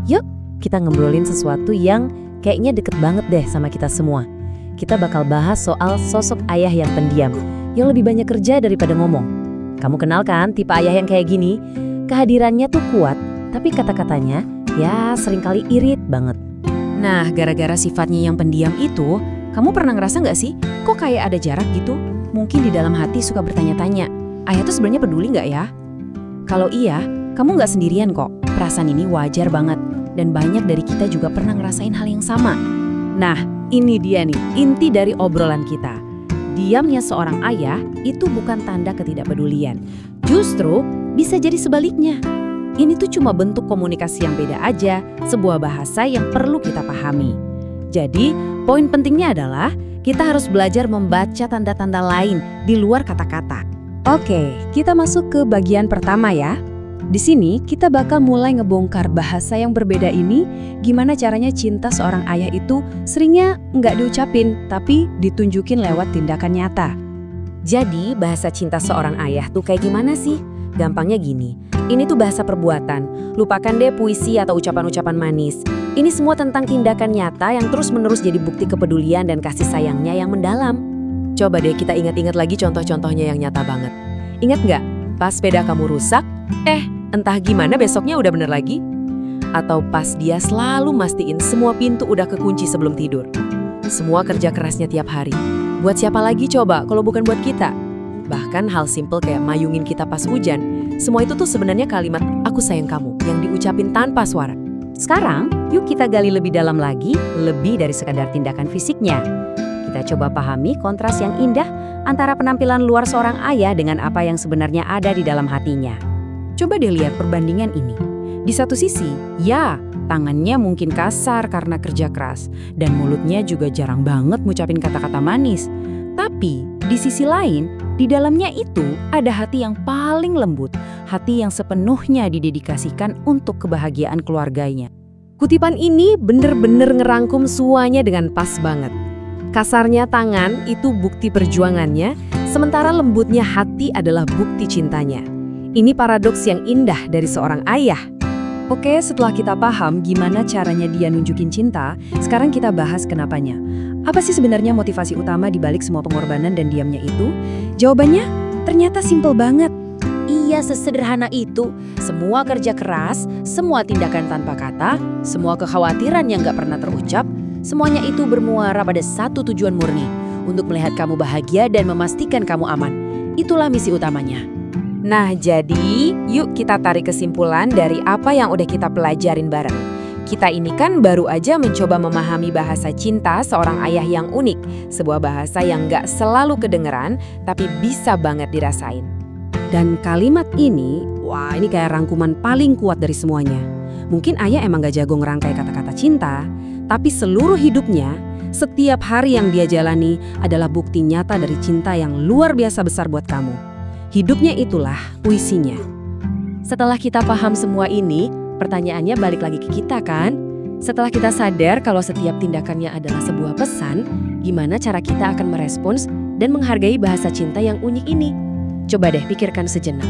Yuk, kita ngobrolin sesuatu yang kayaknya deket banget deh sama kita semua. Kita bakal bahas soal sosok ayah yang pendiam, yang lebih banyak kerja daripada ngomong. Kamu kenal kan tipe ayah yang kayak gini? Kehadirannya tuh kuat, tapi kata-katanya ya seringkali irit banget. Nah, gara-gara sifatnya yang pendiam itu, kamu pernah ngerasa nggak sih, kok kayak ada jarak gitu? Mungkin di dalam hati suka bertanya-tanya, ayah tuh sebenarnya peduli nggak ya? Kalau iya, kamu nggak sendirian kok. Perasaan ini wajar banget, dan banyak dari kita juga pernah ngerasain hal yang sama. Nah, ini dia nih, inti dari obrolan kita. Diamnya seorang ayah itu bukan tanda ketidakpedulian. Justru bisa jadi sebaliknya. Ini tuh cuma bentuk komunikasi yang beda aja, sebuah bahasa yang perlu kita pahami. Jadi, poin pentingnya adalah kita harus belajar membaca tanda-tanda lain di luar kata-kata. Oke, kita masuk ke bagian pertama ya. Di sini kita bakal mulai ngebongkar bahasa yang berbeda ini, gimana caranya cinta seorang ayah itu seringnya nggak diucapin, tapi ditunjukin lewat tindakan nyata. Jadi bahasa cinta seorang ayah tuh kayak gimana sih? Gampangnya gini, ini tuh bahasa perbuatan. Lupakan deh puisi atau ucapan-ucapan manis. Ini semua tentang tindakan nyata yang terus-menerus jadi bukti kepedulian dan kasih sayangnya yang mendalam. Coba deh kita ingat-ingat lagi contoh-contohnya yang nyata banget. Ingat nggak? Pas sepeda kamu rusak, entah gimana besoknya udah bener lagi. Atau pas dia selalu mastiin semua pintu udah kekunci sebelum tidur. Semua kerja kerasnya tiap hari. Buat siapa lagi coba kalau bukan buat kita? Bahkan hal simple kayak mayungin kita pas hujan. Semua itu tuh sebenarnya kalimat aku sayang kamu yang diucapin tanpa suara. Sekarang, yuk kita gali lebih dalam lagi, lebih dari sekadar tindakan fisiknya. Kita coba pahami kontras yang indah antara penampilan luar seorang ayah dengan apa yang sebenarnya ada di dalam hatinya. Coba deh lihat perbandingan ini. Di satu sisi, ya, tangannya mungkin kasar karena kerja keras, dan mulutnya juga jarang banget ngucapin kata-kata manis. Tapi, di sisi lain, di dalamnya itu ada hati yang paling lembut, hati yang sepenuhnya didedikasikan untuk kebahagiaan keluarganya. Kutipan ini bener-bener ngerangkum semuanya dengan pas banget. Kasarnya tangan itu bukti perjuangannya, sementara lembutnya hati adalah bukti cintanya. Ini paradoks yang indah dari seorang ayah. Oke, setelah kita paham gimana caranya dia nunjukin cinta, sekarang kita bahas kenapanya. Apa sih sebenarnya motivasi utama di balik semua pengorbanan dan diamnya itu? Jawabannya ternyata simpel banget. Iya, sesederhana itu. Semua kerja keras, semua tindakan tanpa kata, semua kekhawatiran yang gak pernah terucap, semuanya itu bermuara pada satu tujuan murni, untuk melihat kamu bahagia dan memastikan kamu aman. Itulah misi utamanya. Nah, jadi yuk kita tarik kesimpulan dari apa yang udah kita pelajarin bareng. Kita ini kan baru aja mencoba memahami bahasa cinta seorang ayah yang unik, sebuah bahasa yang gak selalu kedengeran, tapi bisa banget dirasain. Dan kalimat ini, wah ini kayak rangkuman paling kuat dari semuanya. Mungkin ayah emang gak jago ngerangkai kata-kata cinta, tapi seluruh hidupnya, setiap hari yang dia jalani adalah bukti nyata dari cinta yang luar biasa besar buat kamu. Hidupnya itulah puisinya. Setelah kita paham semua ini, pertanyaannya balik lagi ke kita kan? Setelah kita sadar kalau setiap tindakannya adalah sebuah pesan, gimana cara kita akan merespons dan menghargai bahasa cinta yang unik ini? Coba deh pikirkan sejenak.